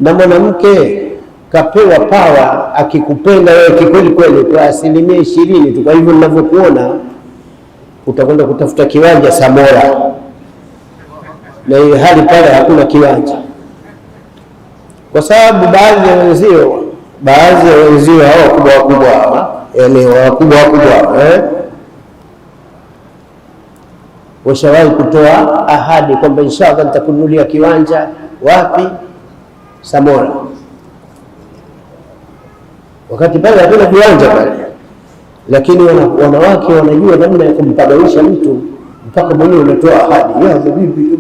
Na mwanamke kapewa pawa, akikupenda wewe kikweli kweli kwa 20% tu. Kwa hivyo ninavyokuona utakwenda kutafuta kiwanja Samora, na ile hali pale hakuna kiwanja, kwa sababu baadhi ya wenzio hao wakubwa yani wakubwa washawahi kutoa ahadi kwamba inshallah nitakununulia kiwanja. Wapi? Samora. Wakati pale hakuna kiwanja pale, lakini wanawake wanajua namna ya kumpagawisha mtu mpaka mwenyewe unatoa ahadi ya bibi